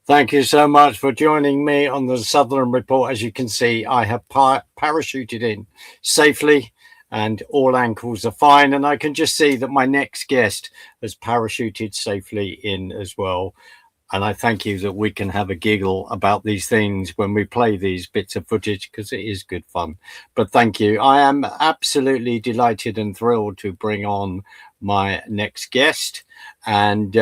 Thank you so much for joining me on the Southern Report. As you can see, I have parachuted in safely and all ankles are fine. And I can just see that my next guest has parachuted safely in as well. And I thank you that we can have a giggle about these things when we play these bits of footage because it is good fun. But thank you. I am absolutely delighted and thrilled to bring on my next guest. And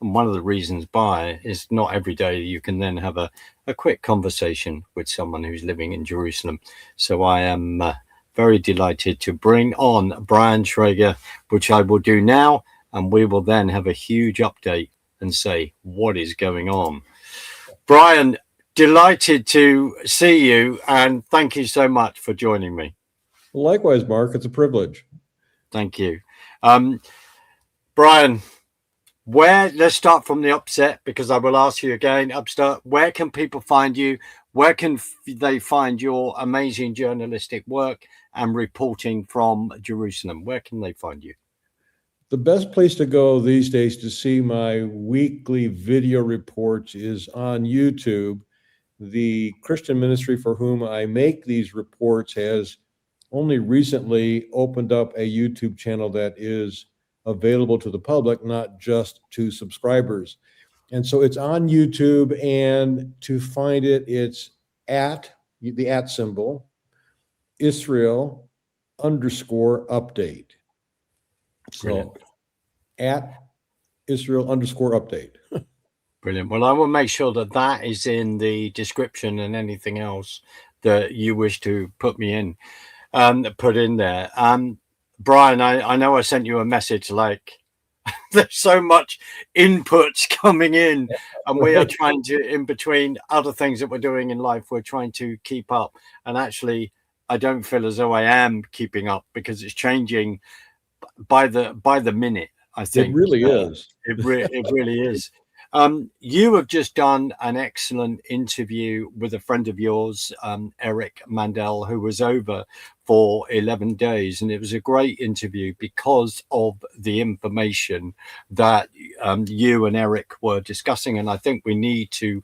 one of the reasons why is not every day you can then have a quick conversation with someone who's living in Jerusalem. So I am very delighted to bring on Brian Schrauger, which I will do now. And we will then have a huge update and say what is going on. Brian, delighted to see you. And thank you so much for joining me. Likewise, Mark, it's a privilege. Thank you. Brian, let's start from the upset because I will ask you again, upstart, where can people find you? Where can they find your amazing journalistic work and reporting from Jerusalem? Where can they find you? The best place to go these days to see my weekly video reports is on YouTube. The Christian ministry for whom I make these reports has only recently opened up a YouTube channel that is available to the public, not just to subscribers. And so it's on YouTube, and to find it, it's at the @ symbol, Israel_update. So at Israel_update. Brilliant. Well, I will make sure that that is in the description and anything else that you wish to put in there. Brian, I know I sent you a message like there's so much inputs coming in and we are trying to, in between other things that we're doing in life, we're trying to keep up. And actually, I don't feel as though I am keeping up because it's changing by the minute, I think. It really is. It really is. You have just done an excellent interview with a friend of yours, Eric Mandel, who was over for 11 days. And it was a great interview because of the information that you and Eric were discussing. And I think we need to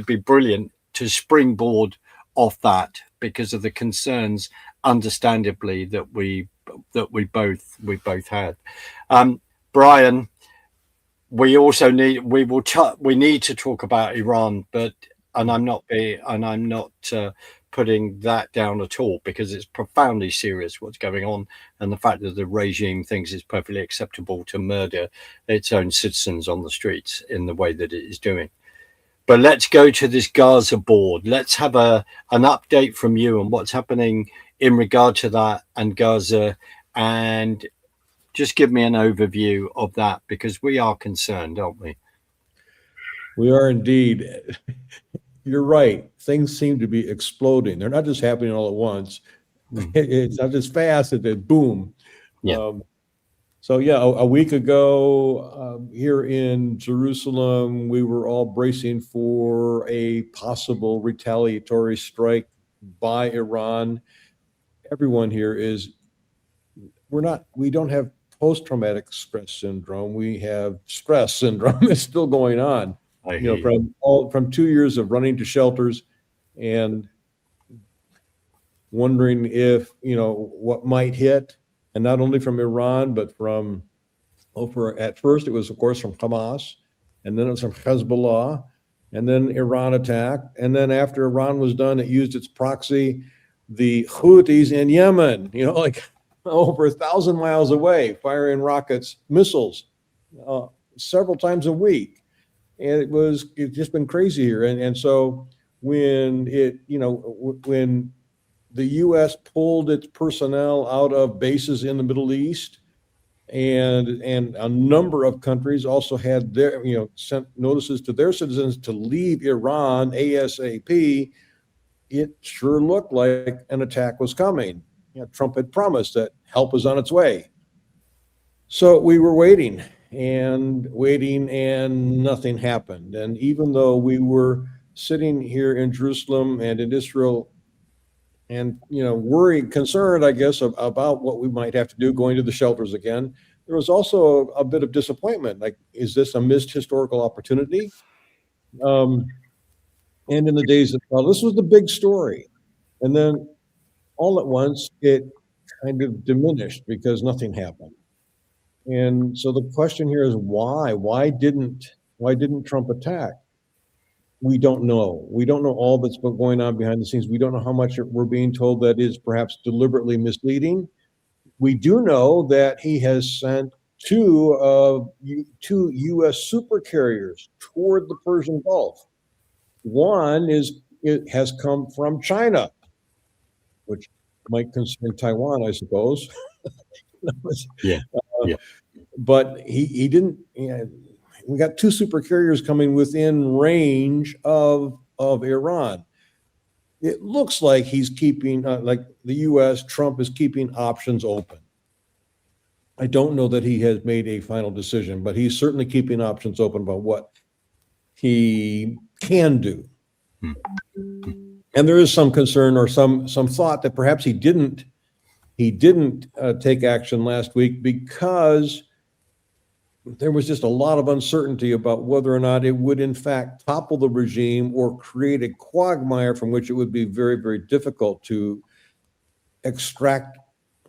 be brilliant to springboard off that because of the concerns, understandably, that we both had. Brian, we need to talk about Iran, and I'm not putting that down at all because it's profoundly serious what's going on, and the fact that the regime thinks it's perfectly acceptable to murder its own citizens on the streets in the way that it is doing. But let's go to this Gaza board. Let's have an update from you on what's happening in regard to that and Gaza, and just give me an overview of that because we are concerned, aren't we? We are indeed. You're right. Things seem to be exploding. They're not just happening all at once. It's not just fast that boom. Yeah. A week ago here in Jerusalem, we were all bracing for a possible retaliatory strike by Iran. Everyone here we don't have post-traumatic stress syndrome. We have stress syndrome that's still going on. From 2 years of running to shelters and wondering if, what might hit, and not only from Iran, but at first it was, of course, from Hamas, and then it was from Hezbollah, and then Iran attacked. And then after Iran was done, it used its proxy, the Houthis in Yemen, over 1,000 miles away, firing rockets, missiles, several times a week. And it's just been crazy here. And so when when the U.S. pulled its personnel out of bases in the Middle East, and a number of countries also had sent notices to their citizens to leave Iran ASAP, it sure looked like an attack was coming. Trump had promised that help was on its way. So we were waiting and nothing happened. And even though we were sitting here in Jerusalem and in Israel and, worried, concerned, I guess, about what we might have to do going to the shelters again, there was also a bit of disappointment. Like, is this a missed historical opportunity? And in the days that well, this was the big story. And then all at once, it kind of diminished because nothing happened. And so the question here is why? Why didn't Trump attack? We don't know. We don't know all that's been going on behind the scenes. We don't know how much we're being told that is perhaps deliberately misleading. We do know that he has sent two U.S. super carriers toward the Persian Gulf. One has come from China, which might concern Taiwan, I suppose. Yeah. Yeah. But he didn't. We got two super carriers coming within range of Iran. It looks like he's keeping, like the U.S., Trump is keeping options open. I don't know that he has made a final decision, but he's certainly keeping options open about what he can do. And there is some concern or some thought that perhaps he didn't take action last week because there was just a lot of uncertainty about whether or not it would in fact topple the regime or create a quagmire from which it would be very, very difficult to extract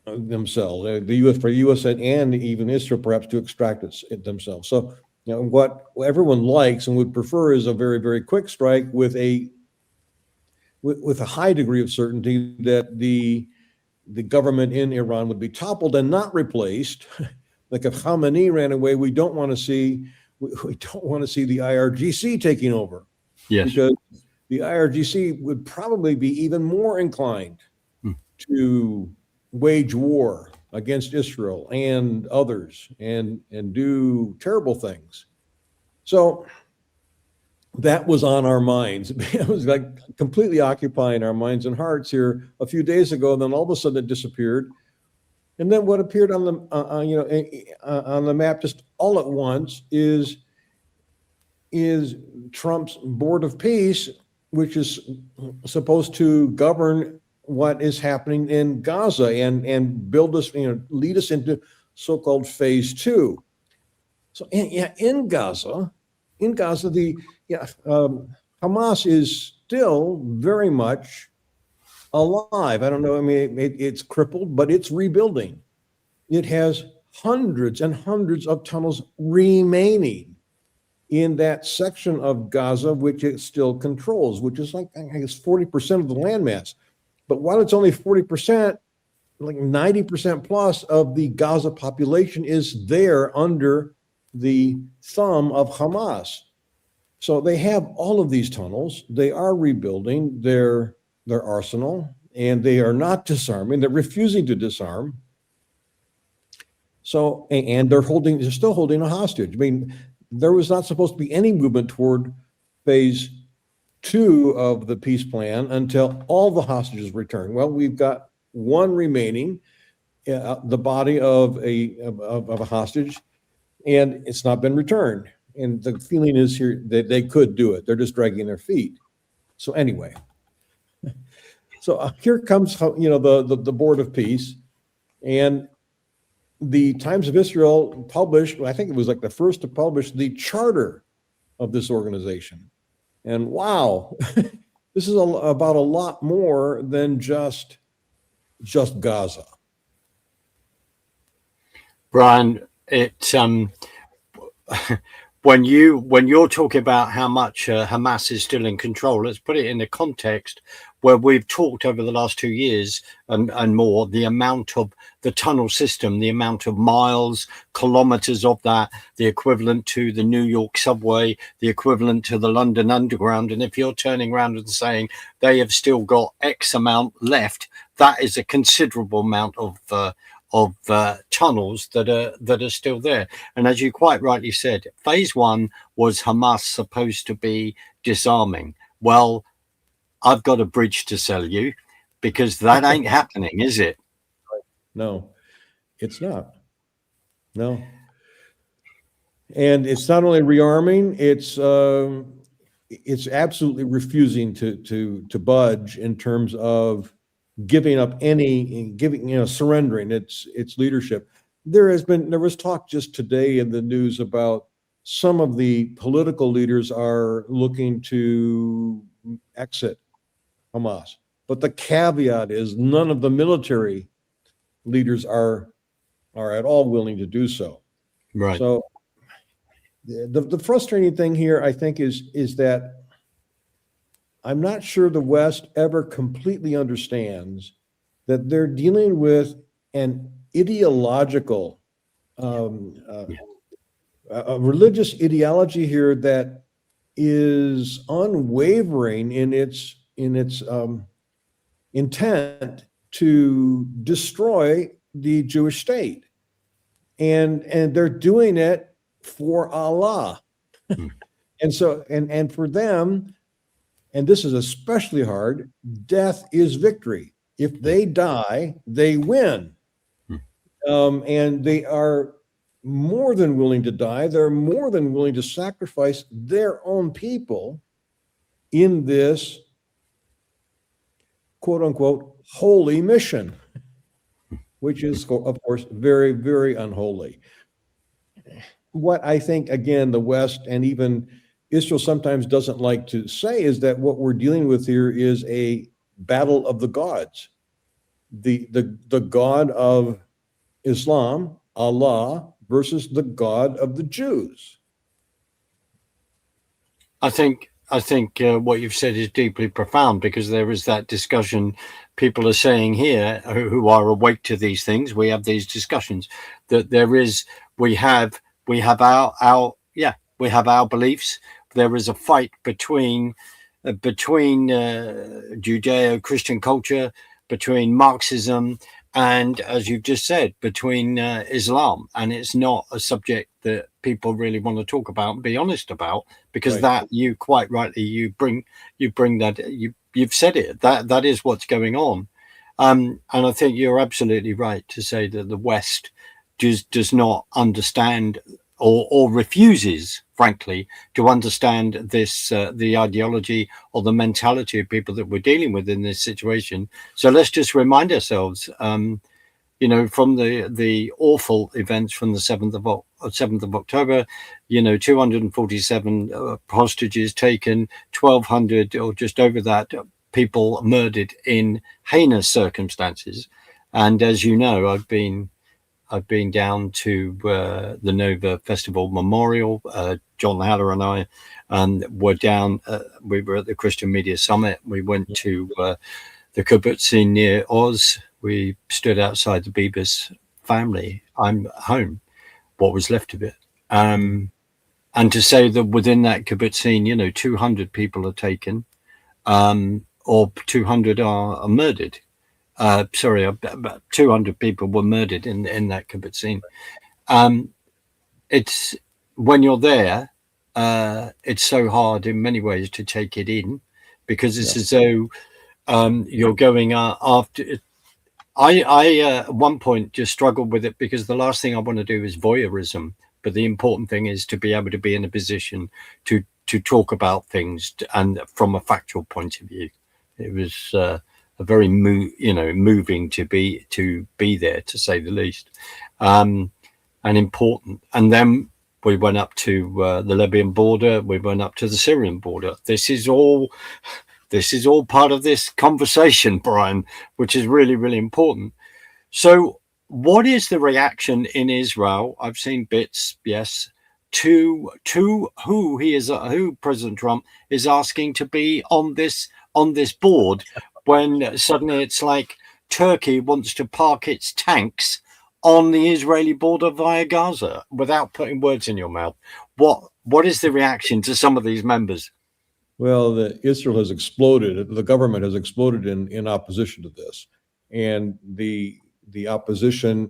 themselves. The U.S. and even Israel perhaps to extract it themselves. So what everyone likes and would prefer is a very, very quick strike with a high degree of certainty that the government in Iran would be toppled and not replaced. Like if Khamenei ran away, we don't want to see the IRGC taking over. Yes. Because the IRGC would probably be even more inclined to wage war against Israel and others and do terrible things. So that was on our minds. It was like completely occupying our minds and hearts here a few days ago, and then all of a sudden it disappeared. And then what appeared on the map just all at once is Trump's Board of Peace, which is supposed to govern what is happening in Gaza and build us, lead us into so-called phase 2. So in Gaza, Hamas is still very much alive. I don't know. I mean, it's crippled, but it's rebuilding. It has hundreds and hundreds of tunnels remaining in that section of Gaza, which it still controls, which is like, I guess, 40% of the landmass. But while it's only 40%, like 90% plus of the Gaza population is there under the thumb of Hamas. So they have all of these tunnels. They are rebuilding their arsenal, and they are not disarming. They're refusing to disarm. So, and they're still holding a hostage. I mean, there was not supposed to be any movement toward phase 2 of the peace plan until all the hostages return. Well, we've got one remaining, the body of a hostage, and it's not been returned. And the feeling is here that they could do it. They're just dragging their feet. So anyway. So here comes, the Board of Peace, and the Times of Israel published, I think it was like the first to publish the charter of this organization. And wow, this is about a lot more than just Gaza. Brian, when you're talking about how much Hamas is still in control, let's put it in the context where we've talked over the last 2 years and more, the amount of the tunnel system, the amount of miles, kilometers of that, the equivalent to the New York subway, the equivalent to the London Underground. And if you're turning around and saying they have still got X amount left, that is a considerable amount of tunnels that are still there. And as you quite rightly said, phase 1 was Hamas supposed to be disarming. Well, I've got a bridge to sell you, because that ain't happening, is it? No, it's not. No. And it's not only rearming, it's absolutely refusing to budge in terms of giving up surrendering its leadership. There was talk just today in the news about some of the political leaders are looking to exit Hamas. But the caveat is none of the military leaders are at all willing to do so. Right. So the frustrating thing here, I think, is that I'm not sure the West ever completely understands that they're dealing with an ideological, a religious ideology here that is unwavering in its intent to destroy the Jewish state, and they're doing it for Allah, and so and for them, and this is especially hard. Death is victory. If they die, they win, and they are more than willing to die. They're more than willing to sacrifice their own people in this quote unquote holy mission, which is, of course, very, very unholy. What I think, again, the West and even Israel sometimes doesn't like to say is that what we're dealing with here is a battle of the gods. The God of Islam, Allah, versus the God of the Jews. I think what you've said is deeply profound, because there is that discussion. People are saying here, who are awake to these things, we have these discussions, that we have our beliefs. There is a fight between Judeo-Christian culture, between Marxism, and, as you've just said, between Islam. And it's not a subject that people really want to talk about and be honest about, because that, you quite rightly, you bring that, you've said it, that is what's going on. And I think you're absolutely right to say that the West does not understand, or refuses, frankly, to understand this, the ideology or the mentality of people that we're dealing with in this situation. So let's just remind ourselves, from the awful events from the 7th of October, 247 hostages taken, 1,200 or just over that people murdered in heinous circumstances. And as you know, I've been down to the Nova Festival Memorial. John Haller and I were down. We were at the Christian Media Summit. We went to the kibbutzim near Oz. We stood outside the Bibas family. I'm home, what was left of it. And to say that within that kibbutzim, 200 people are taken, or 200 are murdered. About 200 people were murdered in that kibbutzim. It's, when you're there, it's so hard in many ways to take it in, because it's as though you're going after. I at one point just struggled with it, because the last thing I want to do is voyeurism, but the important thing is to be able to be in a position to talk about things, and from a factual point of view. It was a very moving to be there, to say the least, and important. And then we went up to the Libyan border. We went up to the Syrian border. This is all part of this conversation, Brian, which is really, really important. So what is the reaction in Israel? I've seen bits, yes, to who President Trump is asking to be on this board, when suddenly it's like Turkey wants to park its tanks on the Israeli border via Gaza, without putting words in your mouth. What is the reaction to some of these members? Well, Israel has exploded. The government has exploded in opposition to this, and the opposition,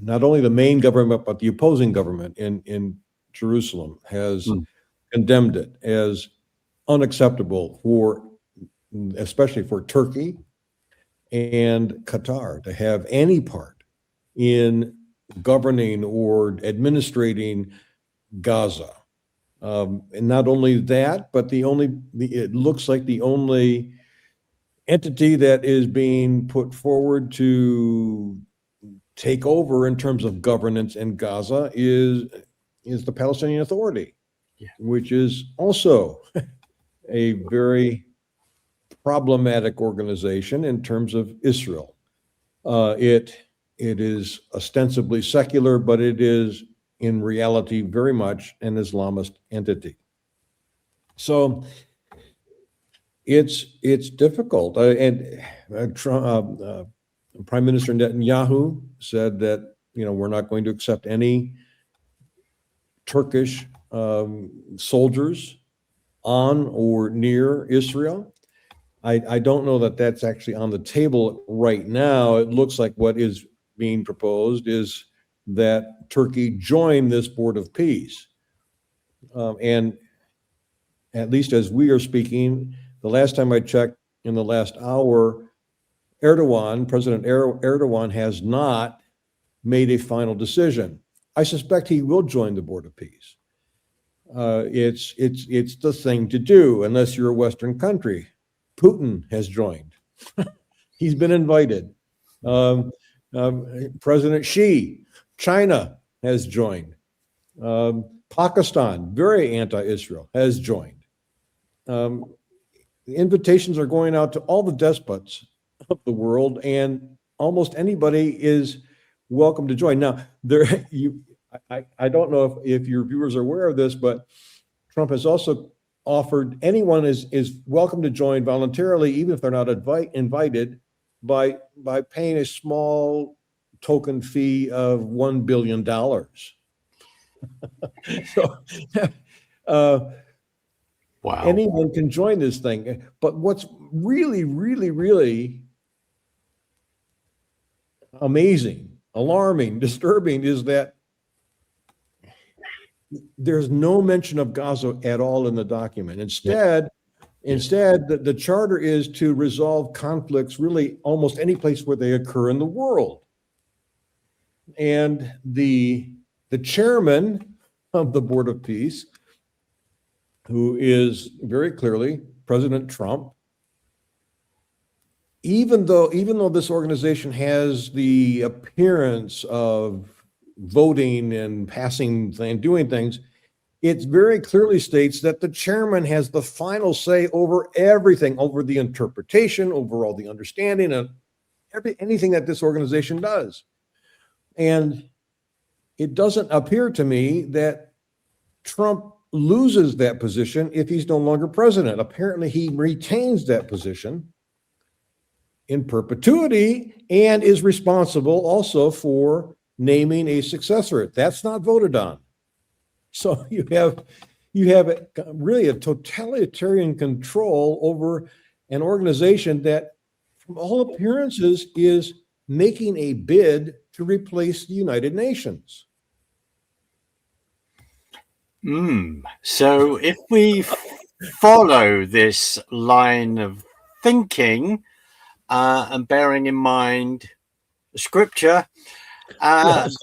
not only the main government but the opposing government in Jerusalem, has condemned it as unacceptable especially for Turkey and Qatar to have any part in governing or administrating Gaza. And not only that, but it looks like the only entity that is being put forward to take over in terms of governance in Gaza is is the Palestinian Authority, Yeah. which is also a very problematic organization in terms of Israel. It is ostensibly secular, but it is in reality very much an Islamist entity. So it's difficult. Prime Minister Netanyahu said that we're not going to accept any Turkish soldiers on or near Israel. I don't know that that's actually on the table right now. It looks like what is being proposed is that Turkey join this Board of Peace. And at least as we are speaking, the last time I checked in the last hour, President Erdogan has not made a final decision. I suspect he will join the Board of Peace. It's the thing to do, unless you're a Western country. Putin has joined. He's been invited. President Xi, China, has joined. Pakistan, very anti-Israel, has joined. The invitations are going out to all the despots of the world, and almost anybody is welcome to join. Now, I don't know if your viewers are aware of this, but Trump has also offered anyone is welcome to join voluntarily, even if they're not invited, by paying a small token fee of $1 billion. So wow. Anyone can join this thing. But what's really, really, really amazing, alarming, disturbing is that there's no mention of Gaza at all in the document. Instead, the charter is to resolve conflicts really almost any place where they occur in the world. And the chairman of the Board of Peace, who is very clearly President Trump, even though this organization has the appearance of voting and passing and doing things, it very clearly states that the chairman has the final say over everything, over the interpretation, over all the understanding of anything that this organization does. And it doesn't appear to me that Trump loses that position if he's no longer president. Apparently, he retains that position in perpetuity and is responsible also for naming a successor. That's not voted on. So you have really a totalitarian control over an organization that, from all appearances, is making a bid to replace the United Nations. So if we follow this line of thinking and bearing in mind scripture, Yes.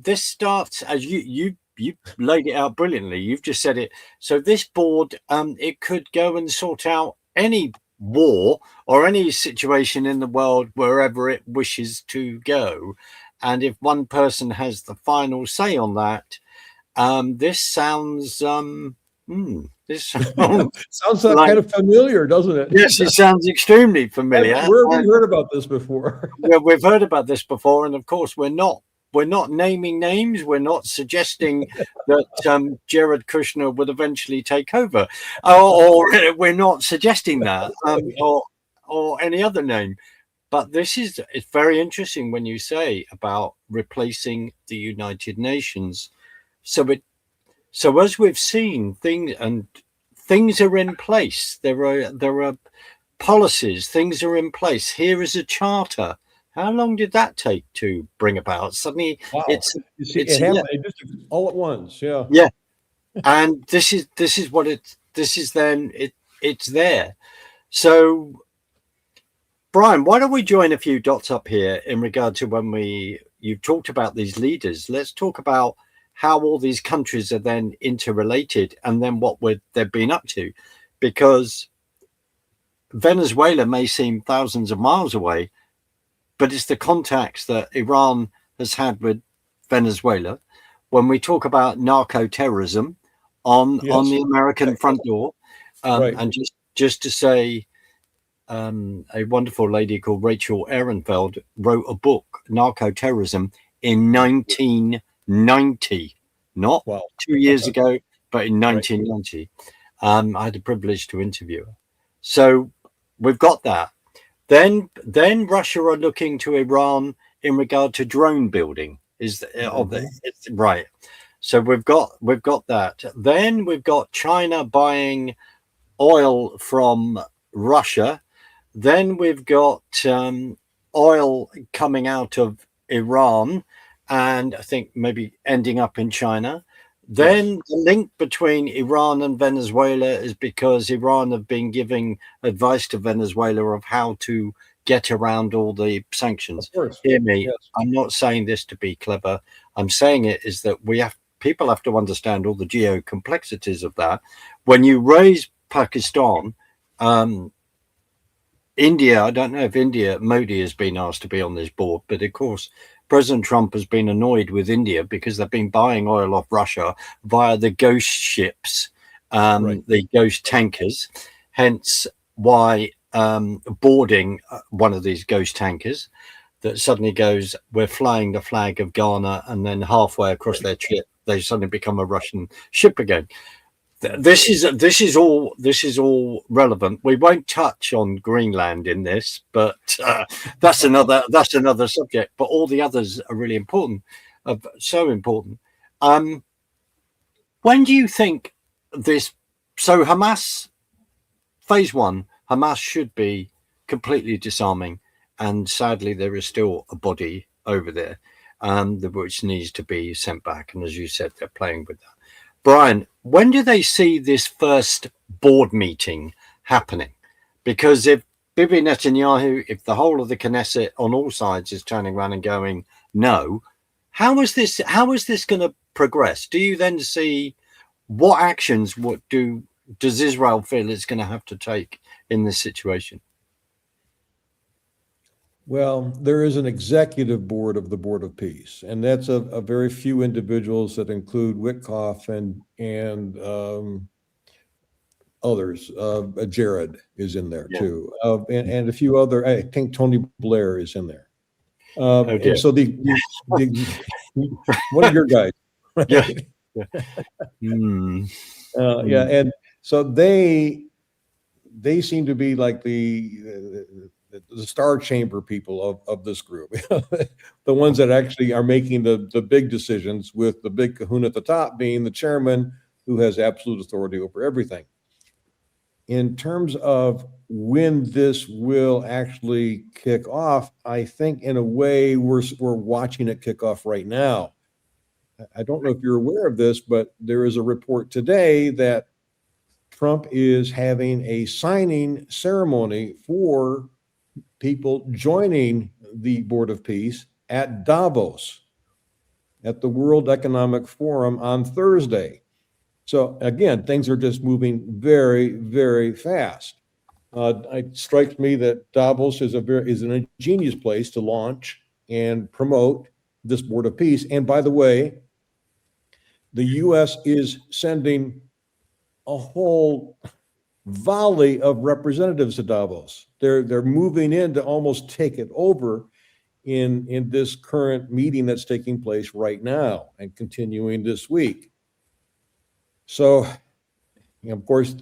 this starts, as you laid it out brilliantly. You've just said it. So this board, it could go and sort out any war or any situation in the world wherever it wishes to go. And if one person has the final say on that, this sounds this sounds kind of familiar, doesn't it? Yes, it sounds extremely familiar. Where have we heard about this before? Yeah, we've heard about this before, and of course, we're not naming names. We're not suggesting that Jared Kushner would eventually take over, or we're not suggesting that, or any other name. But it's very interesting when you say about replacing the United Nations. So as we've seen, things are in place. There are policies. Things are in place. Here is a charter. How long did that take to bring about? Suddenly, wow. It happened just all at once. Yeah. Yeah, and this is it's there. So, Brian, why don't we join a few dots up here in regard to you've talked about these leaders. Let's talk about how all these countries are then interrelated, and then what they've been up to, because Venezuela may seem thousands of miles away, but it's the contacts that Iran has had with Venezuela, when we talk about narco-terrorism on Yes. the American front door. Right. And just to say, a wonderful lady called Rachel Ehrenfeld wrote a book, Narco-Terrorism, in 1990, not Wow. 2 years ago, but in Right. 1990. I had the privilege to interview her. So we've got that. Then Russia are looking to Iran in regard to drone building. It's right. So we've got that. Then we've got China buying oil from Russia. Then we've got oil coming out of Iran, and I think maybe ending up in China. Then Yes. the link between Iran and Venezuela is because Iran have been giving advice to Venezuela of how to get around all the sanctions. Of course. Hear me, Yes. I'm not saying this to be clever. I'm saying it is that people have to understand all the geo complexities of that. When you raise Pakistan, India, I don't know if Modi has been asked to be on this board, but of course, President Trump has been annoyed with India because they've been buying oil off Russia via the ghost ships, Right. the ghost tankers. Hence why boarding one of these ghost tankers that suddenly goes, we're flying the flag of Ghana, and then halfway across their trip, they suddenly become a Russian ship again. This is all relevant. We won't touch on Greenland in this, but that's another subject. But all the others are really important, so important. When do you think this? So Hamas phase one, Hamas should be completely disarming, and sadly there is still a body over there, which needs to be sent back. And as you said, they're playing with that. Brian, when do they see this first board meeting happening? Because if Bibi Netanyahu, if the whole of the Knesset on all sides is turning around and going, no, how is this going to progress? Do you then see what actions, does Israel feel it's going to have to take in this situation? Well, there is an executive board of the Board of Peace, and that's a very few individuals that include Witkoff and others. Jared is in there too, and a few other. I think Tony Blair is in there. And so the one of your guys, right? Yeah. Yeah, and so they seem to be like the star chamber people of this group, the ones that actually are making the big decisions, with the big kahuna at the top being the chairman, who has absolute authority over everything. In terms of when this will actually kick off, I think in a way we're watching it kick off right now. I don't know if you're aware of this, but there is a report today that Trump is having a signing ceremony for people joining the Board of Peace at Davos, at the World Economic Forum on Thursday. So again, things are just moving very, very fast. It strikes me that Davos is an ingenious place to launch and promote this Board of Peace. And by the way, the U.S. is sending a whole volley of representatives to Davos. They're moving in to almost take it over in this current meeting that's taking place right now and continuing this week. So, of course,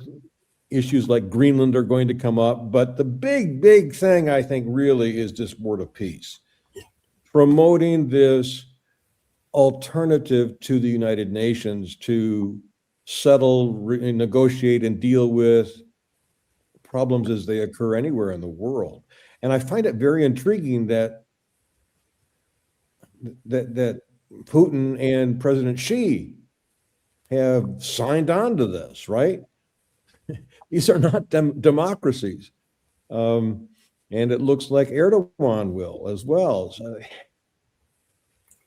issues like Greenland are going to come up, but the big thing, I think, really is this Board of Peace, promoting this alternative to the United Nations to settle, negotiate, and deal with problems as they occur anywhere in the world. And I find it very intriguing that Putin and President Xi have signed on to this, right? These are not democracies. And it looks like Erdogan will as well. So,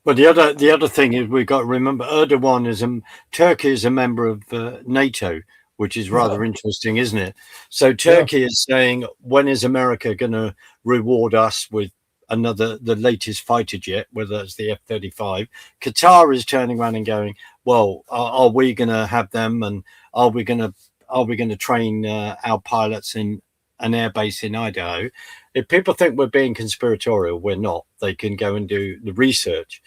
but the other thing is, we've got to remember Turkey is a member of NATO, which is rather interesting, isn't it? So Turkey is saying, when is America going to reward us with the latest fighter jet, whether it's the F-35. Qatar is turning around and going, well, are we going to have them, and are we going to train our pilots in an airbase in Idaho? If people think we're being conspiratorial, we're not. They can go and do the research.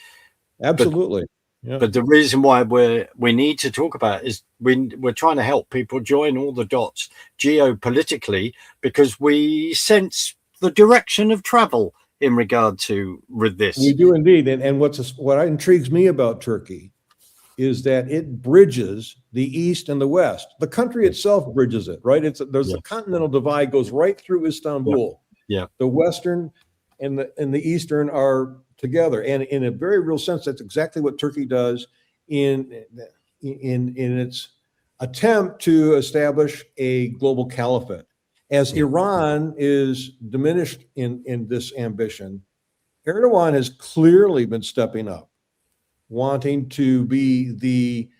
Absolutely. But the reason why we need to talk about it is we're trying to help people join all the dots geopolitically, because we sense the direction of travel in regard to with this. We do indeed. And what intrigues me about Turkey is that it bridges the East and the West. The country itself bridges it, right? There's a continental divide goes right through Istanbul. Yeah. The Western and the Eastern are together, and in a very real sense, that's exactly what Turkey does in its attempt to establish a global caliphate. As Iran is diminished in this ambition, Erdogan has clearly been stepping up, wanting to be the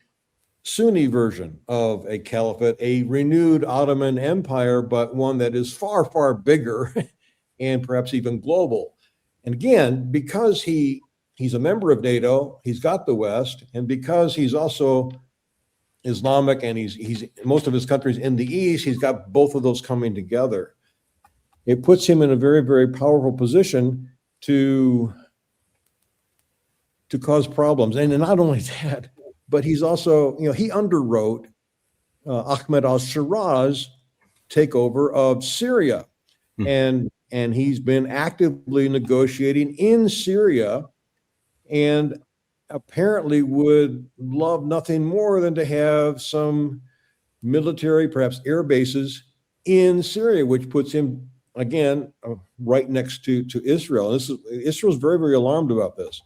Sunni version of a caliphate, a renewed Ottoman Empire, but one that is far, far bigger and perhaps even global. And again, because he's a member of NATO, he's got the West, and because he's also Islamic and he's most of his countries in the East, he's got both of those coming together. It puts him in a very, very powerful position to cause problems. And not only that, but he's also, he underwrote Ahmed al-Shara's takeover of Syria. And he's been actively negotiating in Syria, and apparently would love nothing more than to have some military, perhaps air bases in Syria, which puts him, again, right next to Israel. Israel's very, very alarmed about this.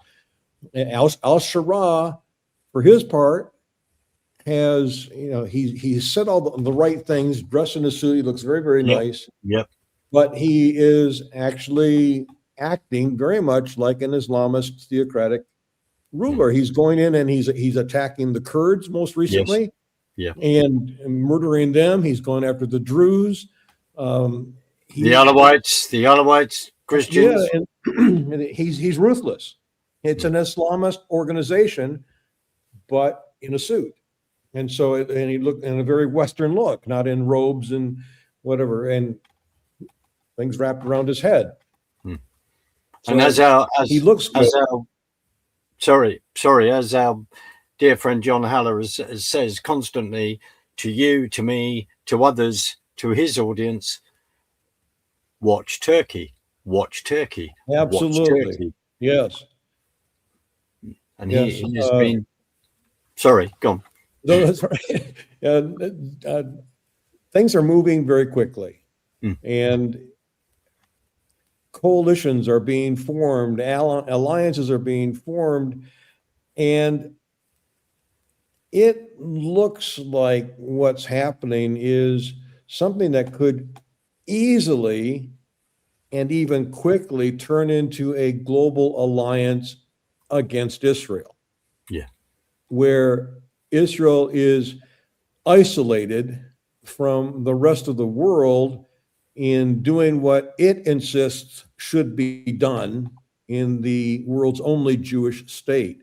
Al-Shara, for his part, has, he's said all the right things, dressed in a suit, he looks very, very nice. Yep. But he is actually acting very much like an Islamist theocratic ruler. He's going in and he's attacking the Kurds most recently, and murdering them. He's going after the Druze, the Alawites, Christians. Yeah, and he's ruthless. It's an Islamist organization, but in a suit, and so and he looked in a very Western look, not in robes and whatever, and things wrapped around his head. So and as our dear friend John Haller says constantly to you, to me, to others, to his audience, watch Turkey, watch Turkey. Absolutely. Watch Turkey. Yes. And he has been, sorry, go on. No, that's right. Things are moving very quickly, and coalitions are being formed, alliances are being formed, and it looks like what's happening is something that could easily and even quickly turn into a global alliance against Israel. Yeah. Where Israel is isolated from the rest of the world in doing what it insists should be done in the world's only Jewish state.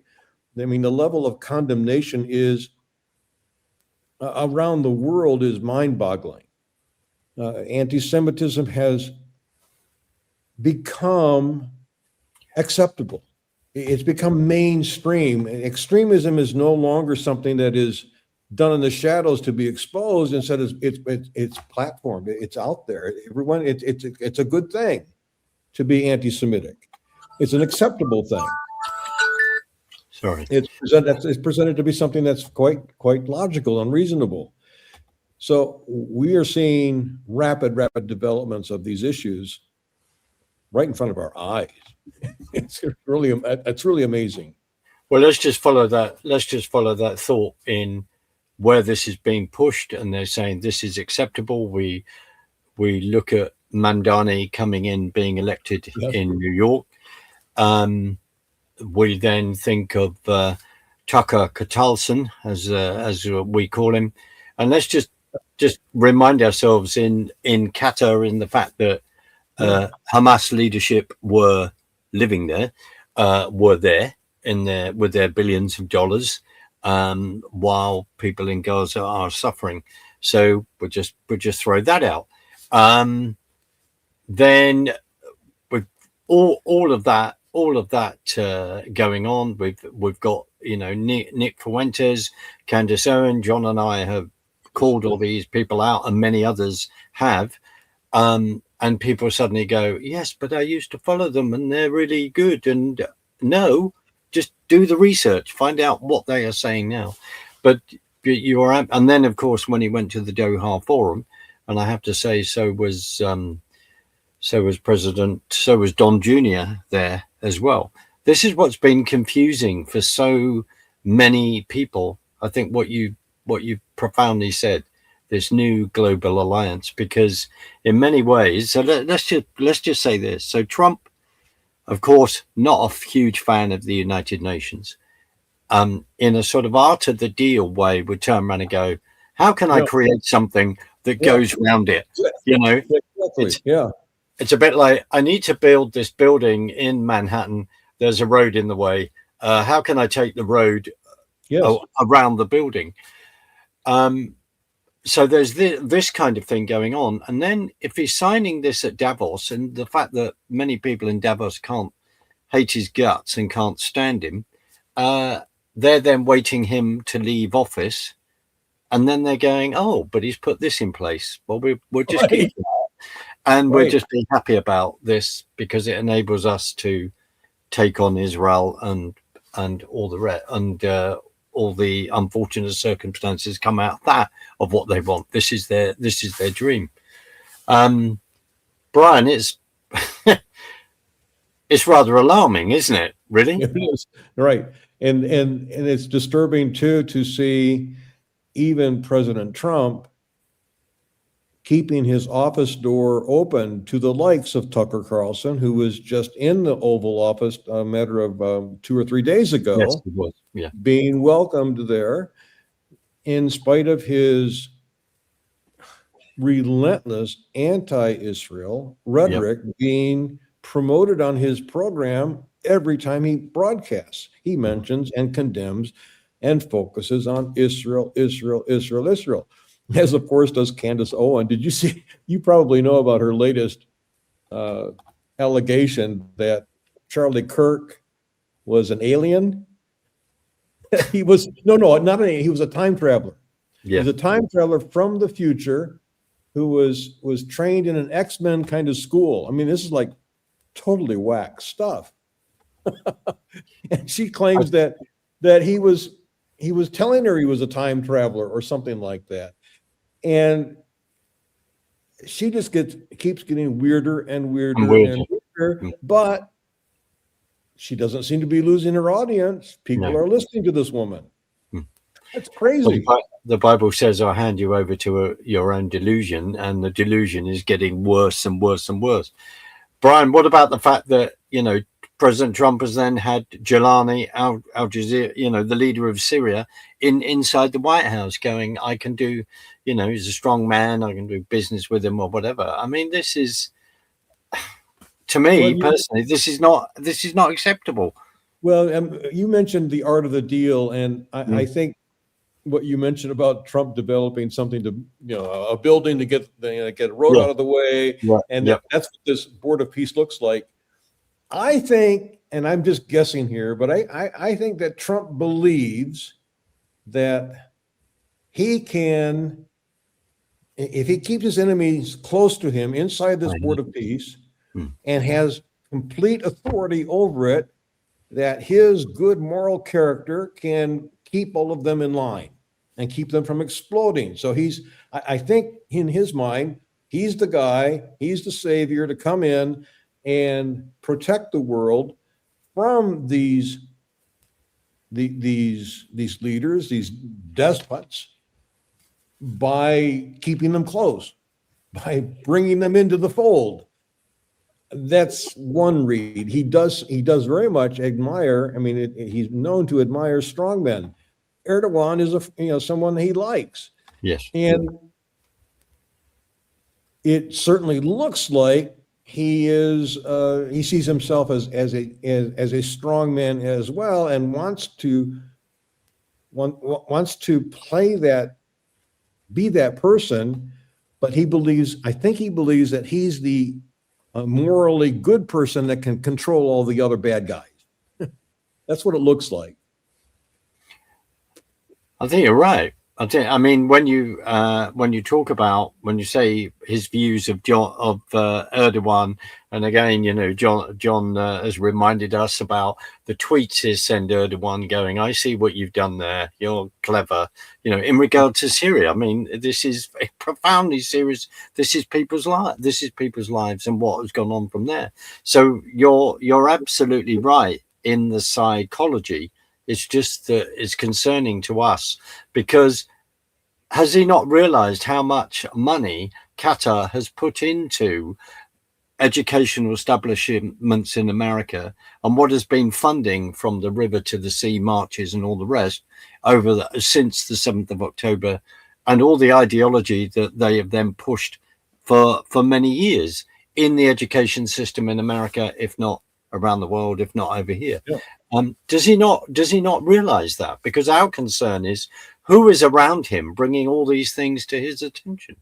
I mean, the level of condemnation is around the world is mind-boggling. Anti-Semitism has become acceptable. It's become mainstream. Extremism is no longer something that is done in the shadows to be exposed. Instead, it's platformed. It's out there. Everyone, it's a good thing to be anti-Semitic. It's an acceptable thing. Sorry. It's presented to be something that's quite logical and reasonable. So we are seeing rapid developments of these issues right in front of our eyes. It's really amazing. Well, let's just follow that thought in where this is being pushed, and they're saying this is acceptable. We look at Mandani coming in, being elected in New York. We then think of Tucker Carlson, as we call him, and let's just remind ourselves in Qatar, in the fact that Hamas leadership were living there were there in there with their billions of dollars, while people in Gaza are suffering. So we'll just throw that out. Then with all of that going on, we've got, you know, Nick Fuentes, Candace Owen, John and I have called all these people out, and many others have. And people suddenly go, yes, but I used to follow them and they're really good. And no, just do the research, find out what they are saying now. But you are, and then of course when he went to the Doha Forum, and I have to say, so was Don Jr. there as well. This is what's been confusing for so many people. I think what you profoundly said, this new global alliance, because in many ways, so let's just say this. So Trump, of course, not a huge fan of the United Nations. In a sort of art of the deal way, would turn around and go, how can I create something that goes around it? You know, it's a bit like, I need to build this building in Manhattan. There's a road in the way. How can I take the road around the building? So there's this kind of thing going on. And then if he's signing this at Davos, and the fact that many people in Davos can't hate his guts and can't stand him, they're then waiting him to leave office. And then they're going, oh, but he's put this in place. Well, we'll just keep it. And we'll just be happy about this because it enables us to take on Israel and all the rest, and all the unfortunate circumstances come out of what they want. This is their dream. Brian, it's it's rather alarming, isn't it? Really? It is, right. And it's disturbing too to see even President Trump keeping his office door open to the likes of Tucker Carlson, who was just in the Oval Office a matter of 2 or 3 days ago. Yes, he was. Yeah. Being welcomed there, in spite of his relentless anti-Israel rhetoric being promoted on his program every time he broadcasts. He mentions and condemns and focuses on Israel, Israel, Israel, Israel. As of course does Candace Owen. Did you see? You probably know about her latest allegation that Charlie Kirk was an alien. He was not an alien. He was a time traveler. Yeah. He was a time traveler from the future who was trained in an X-Men kind of school. I mean, this is like totally whack stuff. And she claims that he was telling her he was a time traveler or something like that. And she just keeps getting weirder and weirder and weirder, but she doesn't seem to be losing her audience. People are listening to this woman. That's crazy. Well, the Bible says, I'll hand you over to your own delusion, and the delusion is getting worse and worse and worse. Brian, what about the fact that, you know, President Trump has then had Jelani Al Jazeera, you know, the leader of Syria, inside the White House going, I can do, you know, he's a strong man, I can do business with him or whatever. I mean, this is, to me personally, this is not acceptable. Well, you mentioned the art of the deal, and I think what you mentioned about Trump developing something to, you know, a building to get a road out of the way, and that's what this Board of Peace looks like. I think, and I'm just guessing here, but I think that Trump believes that he can, if he keeps his enemies close to him inside this Board of Peace and has complete authority over it, that his good moral character can keep all of them in line and keep them from exploding. So I think in his mind, he's the guy, he's the savior to come in and protect the world from these leaders, these despots, by keeping them close, by bringing them into the fold. That's one read. He does very much admire. I mean, he's known to admire strongmen. Erdogan is someone he likes. Yes, and it certainly looks like he sees himself as a strong man as well, and wants to play that, be that person. But I think he believes that he's the morally good person that can control all the other bad guys. That's what it looks like. I think you're right. I mean, when you talk about, when you say his views of Erdogan, and again, John has reminded us about the tweets he sent Erdogan, going, "I see what you've done there. You're clever." In regard to Syria, I mean, this is profoundly serious. This is people's lives. This is people's lives, and what has gone on from there. So you're absolutely right in the psychology. It's just that it's concerning to us, because has he not realized how much money Qatar has put into educational establishments in America, and what has been funding from the river to the sea marches and all the rest since the 7th of October, and all the ideology that they have then pushed for many years in the education system in America, if not around the world, if not over here. Yeah. Does he not realize that? Because our concern is who is around him bringing all these things to his attention.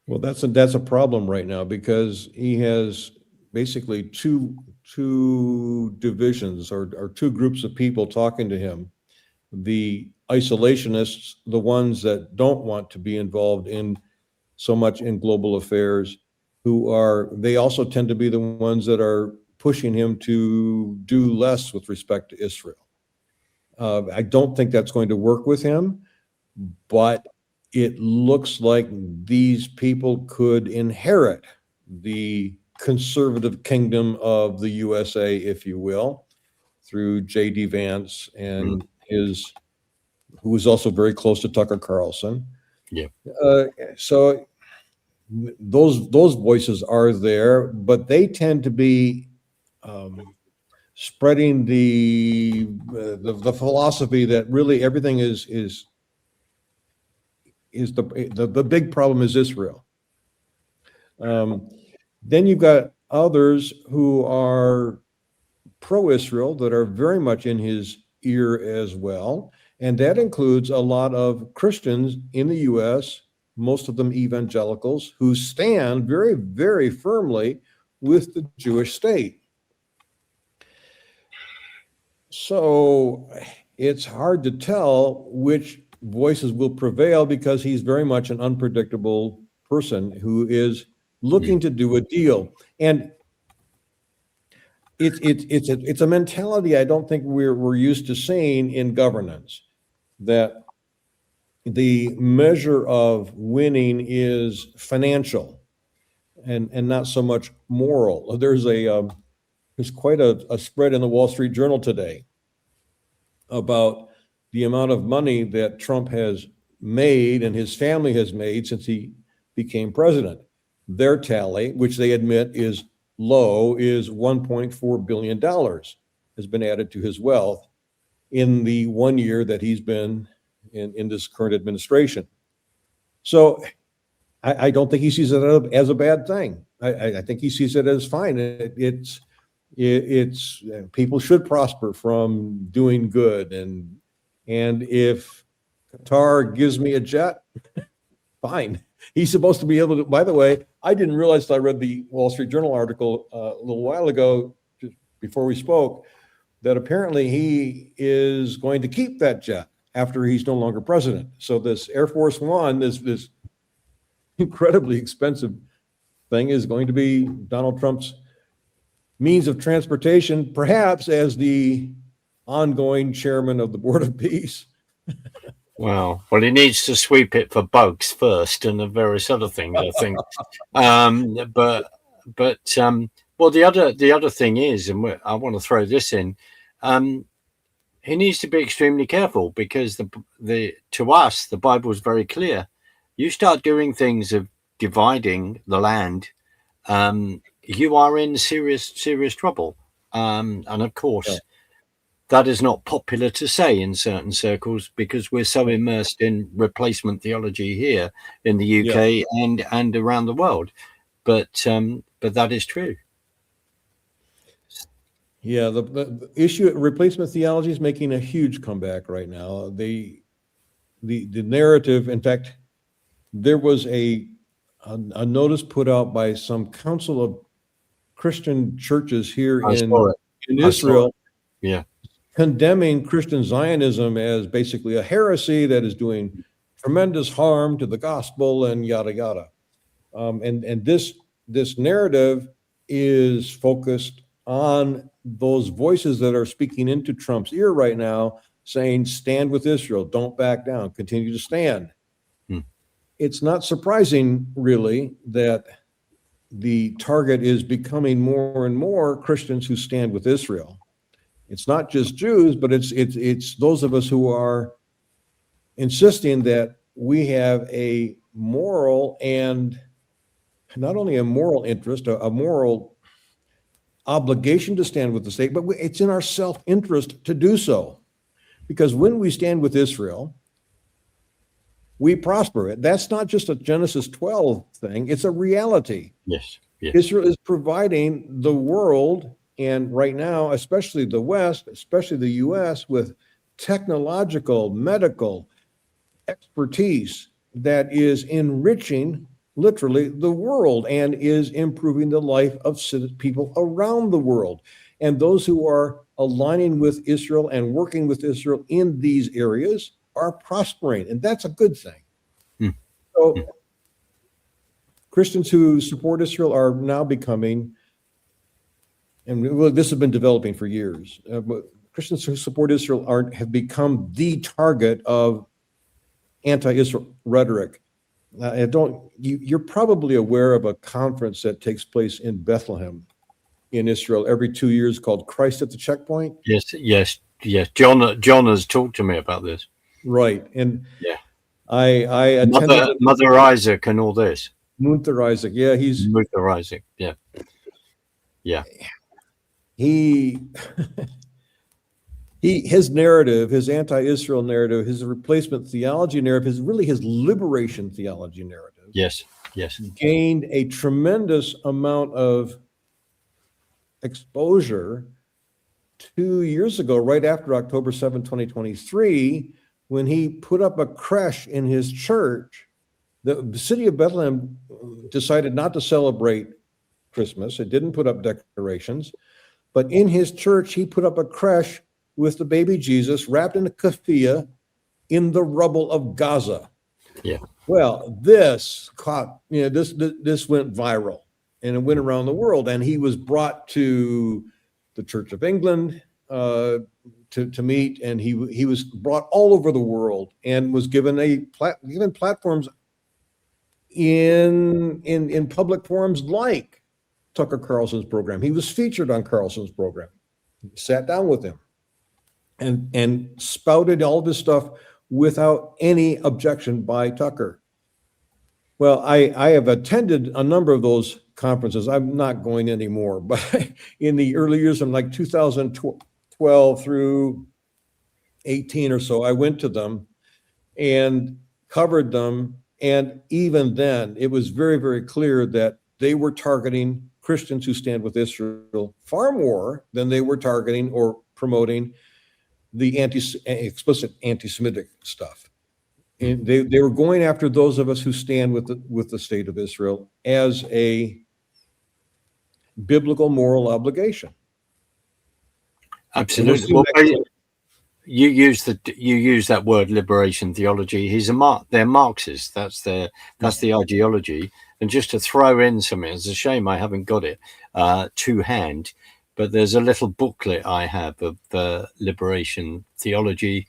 Well, that's a problem right now, because he has basically two divisions, or two groups of people talking to him. The isolationists, the ones that don't want to be involved in so much in global affairs, they also tend to be the ones that are pushing him to do less with respect to Israel. I don't think that's going to work with him, but it looks like these people could inherit the conservative kingdom of the USA, if you will, through J.D. Vance and who was also very close to Tucker Carlson. Yeah. So those voices are there, but they tend to be spreading the philosophy that really everything is the big problem is Israel. Then you've got others who are pro-Israel that are very much in his ear as well, and that includes a lot of Christians in the U.S., most of them evangelicals, who stand very, very firmly with the Jewish state. So it's hard to tell which voices will prevail, because he's very much an unpredictable person who is looking to do a deal. And it's a mentality I don't think we're used to seeing in governance, that the measure of winning is financial and not so much moral. There's quite a spread in the Wall Street Journal today about the amount of money that Trump has made and his family has made since he became president. Their tally, which they admit is low, is $1.4 billion has been added to his wealth in the 1 year that he's been in this current administration. So I don't think he sees it as a bad thing. I think he sees it as fine. It's people should prosper from doing good, and if Qatar gives me a jet, fine. He's supposed to be able to. By the way, I didn't realize till I read the Wall Street Journal article a little while ago, just before we spoke, that apparently he is going to keep that jet after he's no longer president. So this Air Force One, this incredibly expensive thing, is going to be Donald Trump's means of transportation, perhaps as the ongoing chairman of the Board of Peace. Well, he needs to sweep it for bugs first and the various other things, I think. Well, the other thing is, and I want to throw this in, he needs to be extremely careful, because to us the Bible is very clear. You start doing things of dividing the land, you are in serious trouble. And of course, that is not popular to say in certain circles, because we're so immersed in replacement theology here in the UK and around the world. but that is true. Yeah, the issue replacement theology is making a huge comeback right now. The narrative, in fact, there was a notice put out by some council of Christian churches here I saw it. in I saw Israel, it. Yeah. condemning Christian Zionism as basically a heresy that is doing tremendous harm to the gospel and yada yada. And this narrative is focused on those voices that are speaking into Trump's ear right now, saying, stand with Israel, don't back down, continue to stand. It's not surprising, really, that the target is becoming more and more Christians who stand with Israel. It's not just Jews, but it's those of us who are insisting that we have a moral, and not only a moral interest, a moral obligation to stand with the state, but it's in our self-interest to do so. Because when we stand with Israel, we prosper. That's not just a Genesis 12 thing, it's a reality. Yes. Yes. Israel is providing the world, and right now, especially the West, especially the US, with technological, medical expertise that is enriching literally the world and is improving the life of people around the world. And those who are aligning with Israel and working with Israel in these areas are prospering, and that's a good thing. So Christians who support Israel are now becoming, and this has been developing for years, but Christians who support Israel have become the target of anti-Israel rhetoric. You're probably aware of a conference that takes place in Bethlehem in Israel every 2 years called Christ at the Checkpoint. Yes. John has talked to me about this. Right. And yeah, I attended Mother Isaac and all this. Muther Isaac. Yeah, he's Muther Isaac. Yeah. His narrative, his anti-Israel narrative, his replacement theology narrative, is really his liberation theology narrative. Yes. Gained a tremendous amount of exposure 2 years ago, right after October 7, 2023, when he put up a creche in his church. The city of Bethlehem decided not to celebrate Christmas. It didn't put up decorations, but in his church, he put up a creche with the baby Jesus wrapped in a keffiyeh in the rubble of Gaza. Yeah. Well, this went viral, and it went around the world, and he was brought to the Church of England to meet, and he was brought all over the world and was given given platforms in public forums like Tucker Carlson's program. He was featured on Carlson's program. He sat down with him and spouted all this stuff without any objection by Tucker. Well, I have attended a number of those conferences. I'm not going anymore, but in the early years from like 2012 through 18 or so, I went to them and covered them. And even then, it was very, very clear that they were targeting Christians who stand with Israel far more than they were targeting or promoting the explicit anti-Semitic stuff. And they were going after those of us who stand with the state of Israel as a biblical moral obligation. Absolutely. Well, you use that word liberation theology. They're Marxists. That's the ideology. And just to throw in something, it's a shame I haven't got it to hand, but there's a little booklet I have of liberation theology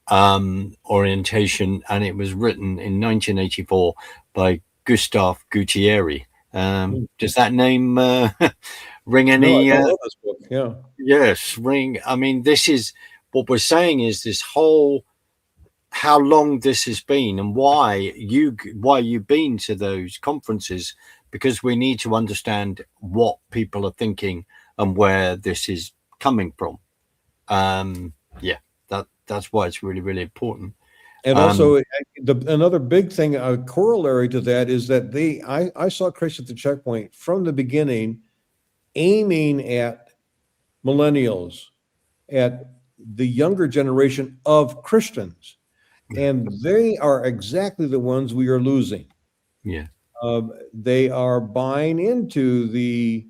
orientation, and it was written in 1984 by Gustav Gutierrez. Does that name ring any? No, I love this book. Yeah. Yes, ring. I mean, this is what we're saying is this whole how long this has been and why you've been to those conferences, because we need to understand what people are thinking and where this is coming from. That's why it's really, really important. And also, another big thing, a corollary to that, is that I saw Christ at the Checkpoint from the beginning, aiming at millennials, at the younger generation of Christians, and they are exactly the ones we are losing. Yeah. They are buying into the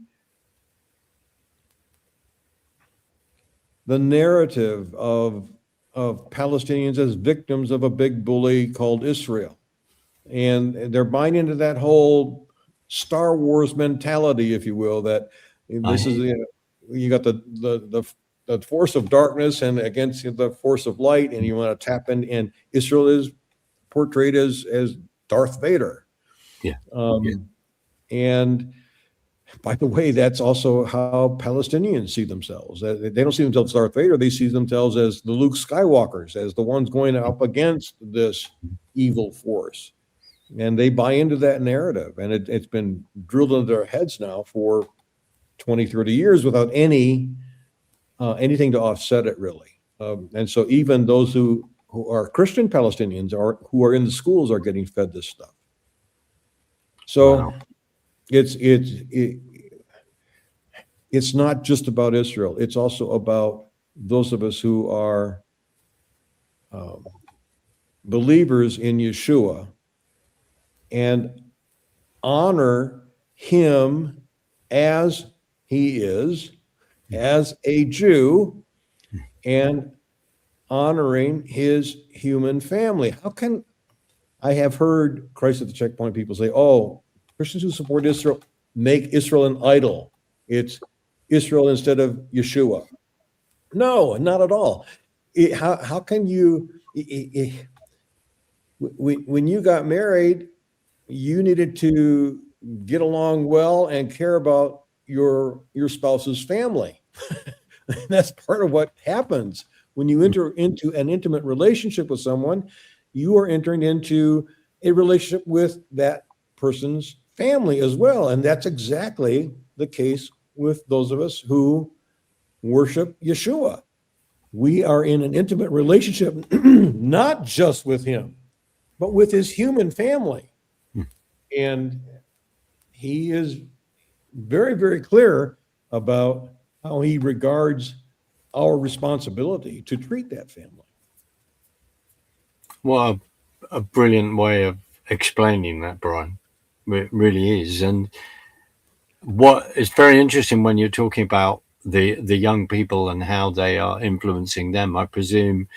narrative of Palestinians as victims of a big bully called Israel. And they're buying into that whole Star Wars mentality, if you will, that this is, you got the force of darkness and against the force of light, and you want to tap in, and Israel is portrayed as Darth Vader. Yeah. And by the way, that's also how Palestinians see themselves. They don't see themselves as Darth Vader. They see themselves as the Luke Skywalkers, as the ones going up against this evil force. And they buy into that narrative. And it's been drilled into their heads now for 20, 30 years without anything to offset it, really. And so even those who are Christian Palestinians who are in the schools are getting fed this stuff. So wow. It's not just about Israel. It's also about those of us who are believers in Yeshua and honor him as he is, as a Jew, and honoring his human family. How can I have heard Christ at the Checkpoint people say, oh, Christians who support Israel make Israel an idol. It's Israel instead of Yeshua. No, not at all. How can you, when you got married, you needed to get along well and care about your spouse's family. That's part of what happens when you enter into an intimate relationship with someone. You are entering into a relationship with that person's family as well. And that's exactly the case with those of us who worship Yeshua. We are in an intimate relationship, not just with him, but with his human family. And he is very, very clear about how he regards our responsibility to treat that family. Well, a brilliant way of explaining that, Brian. It really is. And what is very interesting when you're talking about the young people and how they are influencing them, I presume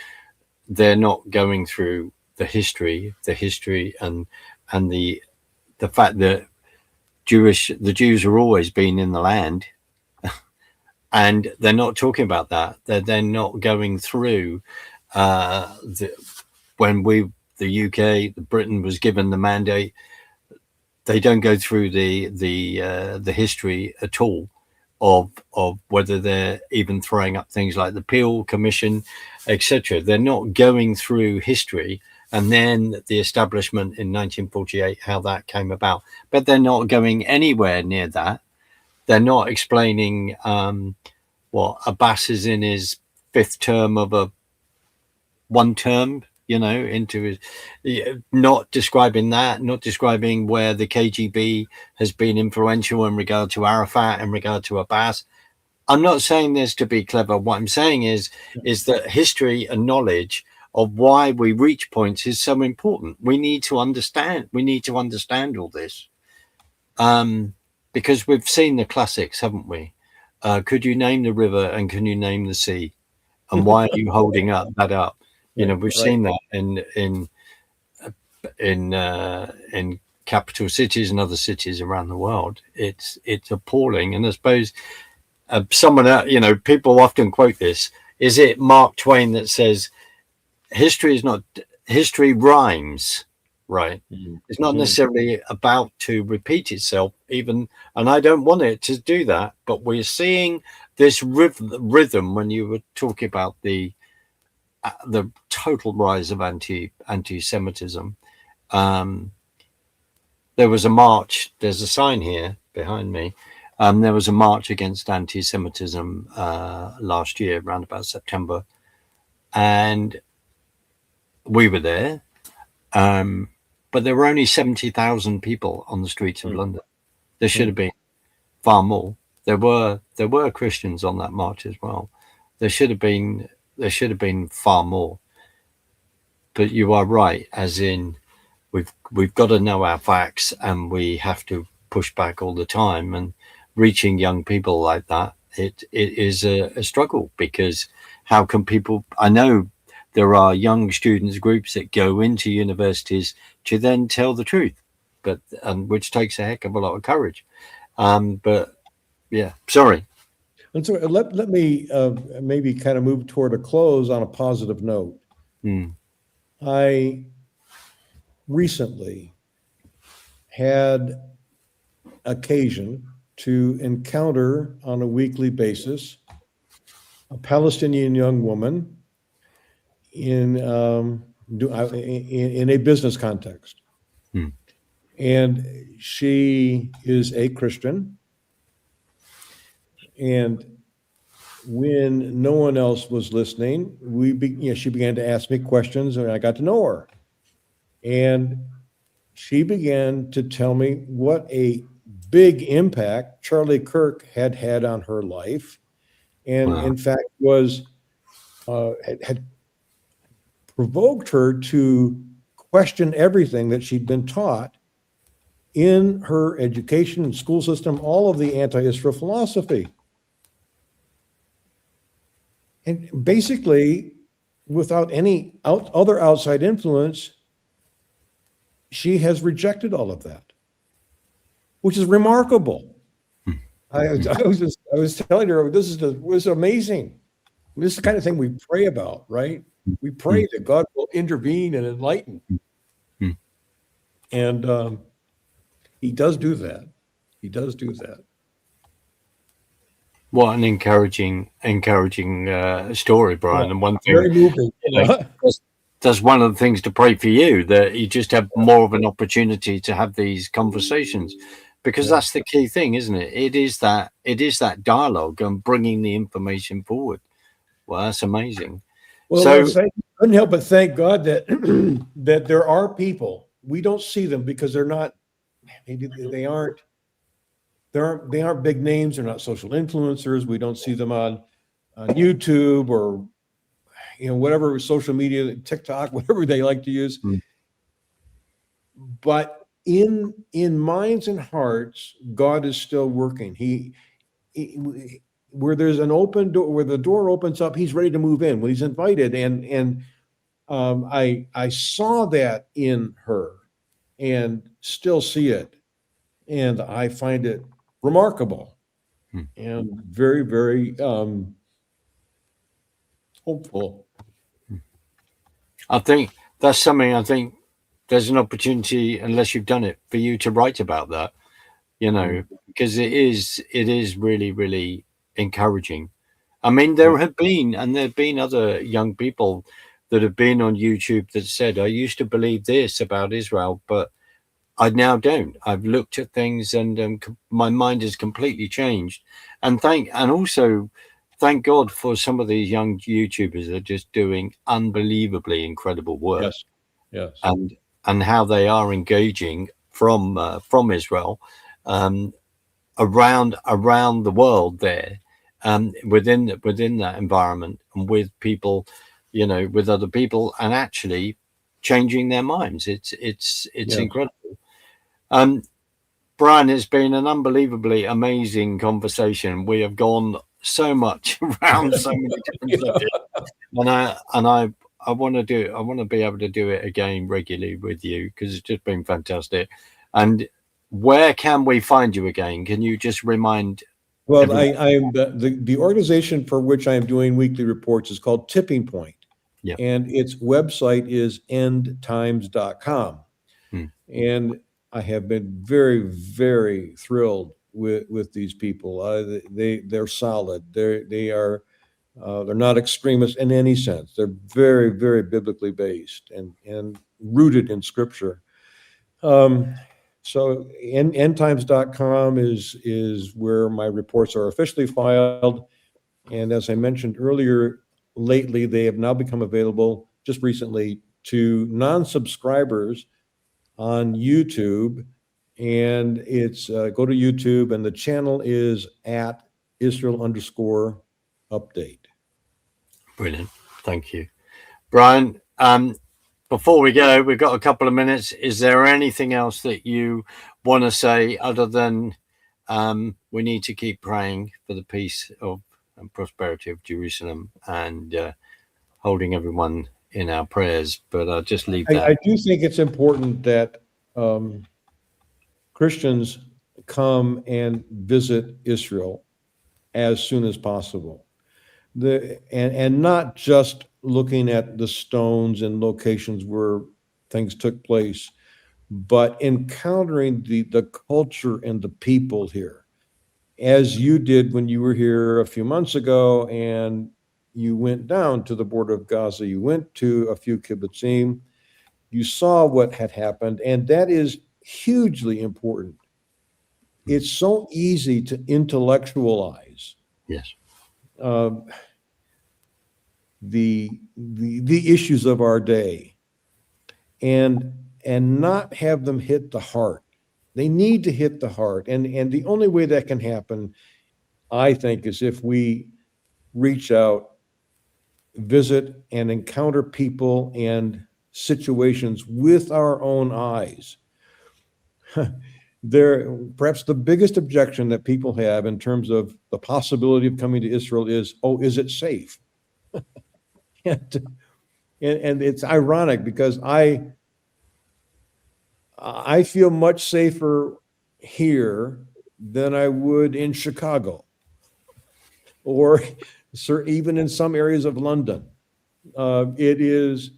they're not going through the history and the fact that the Jews are always been in the land, and they're not talking about that. They're not going through when the UK, Britain was given the mandate. They don't go through the history at all of whether they're even throwing up things like the Peel Commission, etc. They're not going through history, and then the establishment in 1948, how that came about. But they're not going anywhere near that. They're not explaining what Abbas is in his fifth term of one term, into his, not describing that, not describing where the KGB has been influential in regard to Arafat, in regard to Abbas. I'm not saying this to be clever. What I'm saying is that history and knowledge of why we reach points is so important. We need to understand all this, because we've seen the classics, haven't we? Could you name the river and can you name the sea? And why are you holding that up? We've seen that in capital cities and other cities around the world. It's appalling. And I suppose someone, people often quote this. Is it Mark Twain that says history rhymes, right? Mm-hmm. It's not necessarily about to repeat itself even, and I don't want it to do that, but we're seeing this rhythm when you were talking about the total rise of anti-Semitism. There was a march. There's a sign here behind me. There was a march against anti-Semitism last year, around about September, and we were there, but there were only 70,000 people on the streets of London. There should have been far more. There were Christians on that march as well. There should have been far more. But you are right, as in we've got to know our facts, and we have to push back all the time. And reaching young people like that, it is a struggle, because how can people? I know there are young students groups that go into universities to then tell the truth, but which takes a heck of a lot of courage. But yeah, sorry. And so let me maybe kind of move toward a close on a positive note. I recently had occasion to encounter on a weekly basis a Palestinian young woman in a business context. And she is a Christian. And when no one else was listening, she began to ask me questions, and I got to know her. And she began to tell me what a big impact Charlie Kirk had on her life, and in fact had provoked her to question everything that she'd been taught in her education and school system, all of the anti-Israel philosophy. And basically, without any other outside influence, she has rejected all of that, which is remarkable. I was telling her, this was amazing. This is the kind of thing we pray about, right? We pray that God will intervene and enlighten. And he does do that. He does do that. What an encouraging story, Brian. And one thing, very moving. That's one of the things to pray for you, that you just have more of an opportunity to have these conversations, because that's the key thing, isn't it? It is that dialogue and bringing the information forward. Well, that's amazing. Well, so I couldn't help but thank God that that there are people, we don't see them because they're not, they aren't big names. They're not social influencers. We don't see them on YouTube or whatever social media, TikTok, whatever they like to use. But in minds and hearts, God is still working. He where there's an open door, where the door opens up, he's ready to move in when he's invited. And I saw that in her and still see it. And I find it remarkable and very, very hopeful. I think that's something, I think there's an opportunity, unless you've done it, for you to write about that, because it is really, really encouraging. I mean, there have been other young people that have been on YouTube that said, I used to believe this about Israel, but I now don't. I've looked at things and my mind has completely changed. And also thank God for some of these young YouTubers that are just doing unbelievably incredible work. Yes. And how they are engaging from Israel around the world there, within that environment, and with people, with other people, and actually changing their minds. It's incredible. Brian, it's been an unbelievably amazing conversation. We have gone so much around so many different subjects, and I want to be able to do it again regularly with you, because it's just been fantastic. And where can we find you again? Can you just remind? Well, I am the organization for which I am doing weekly reports is called Tipping Point. Yeah. And its website is endtimes.com. And I have been very, very thrilled with these people. They're solid. They're not extremists in any sense. They're very, very biblically based and rooted in Scripture. So endtimes.com is where my reports are officially filed. And as I mentioned earlier, lately they have now become available just recently to non-subscribers on YouTube, and it's go to YouTube, and the channel is at Israel_update. Brilliant. Thank you, Brian. Before we go, we've got a couple of minutes. Is there anything else that you want to say other than we need to keep praying for the peace and prosperity of Jerusalem and holding everyone in our prayers? But I'll just leave that. I do think it's important that Christians come and visit Israel as soon as possible. And not just looking at the stones and locations where things took place, but encountering the culture and the people here, as you did when you were here a few months ago, and you went down to the border of Gaza, you went to a few kibbutzim, you saw what had happened, and that is hugely important. It's so easy to intellectualize. Yes. The issues of our day, and not have them hit the heart. They need to hit the heart, and the only way that can happen, I think, is if we reach out, visit, and encounter people and situations with our own eyes. Perhaps the biggest objection that people have in terms of the possibility of coming to Israel is, oh, is it safe? And it's ironic, because I feel much safer here than I would in Chicago, or even in some areas of London. It is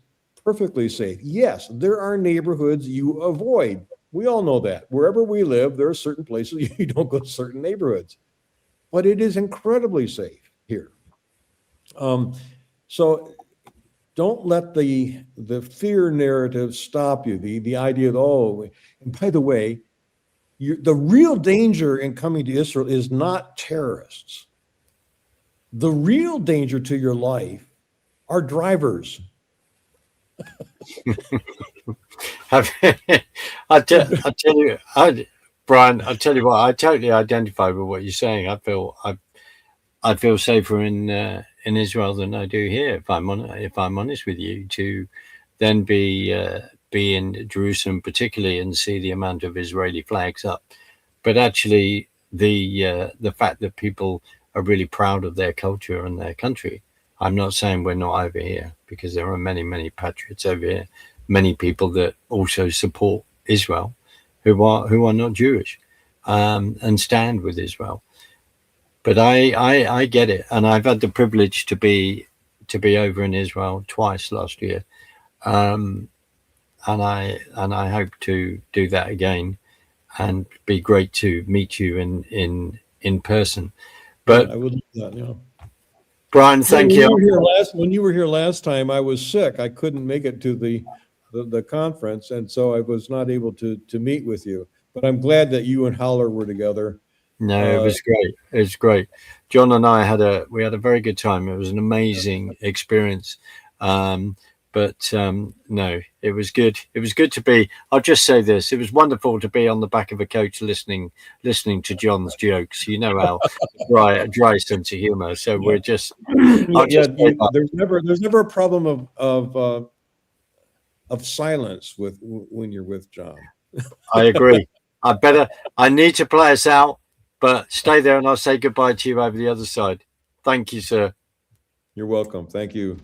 perfectly safe. Yes, there are neighborhoods you avoid. We all know that. Wherever we live, there are certain places you don't go to certain neighborhoods, but it is incredibly safe here. So don't let the fear narrative stop you. The idea that, oh, and by the way, the real danger in coming to Israel is not terrorists. The real danger to your life are drivers. I'll tell you, Brian, I'll tell you what, I totally identify with what you're saying. I feel safer in Israel than I do here, if I'm honest with you, to then be in Jerusalem particularly and see the amount of Israeli flags up. But actually the fact that people are really proud of their culture and their country. I'm not saying we're not over here, because there are many, many patriots over here, many people that also support Israel who are not Jewish and stand with Israel. But I get it, and I've had the privilege to be over in Israel twice last year, and I hope to do that again, and be great to meet you in person. But I would love that. Yeah. Brian, thank you. When you were here last time, I was sick. I couldn't make it to the conference, and so I was not able to meet with you. But I'm glad that you and Howler were together. No, it was great. It was great. John and I had a very good time. It was an amazing experience. But no, it was good. It was good to be. I'll just say this: it was wonderful to be on the back of a coach listening to John's jokes. You know how dry sense of humor. So we're just. There's never a problem of silence when you're with John. I agree. I need to play us out, but stay there and I'll say goodbye to you over the other side. Thank you, sir. You're welcome. Thank you.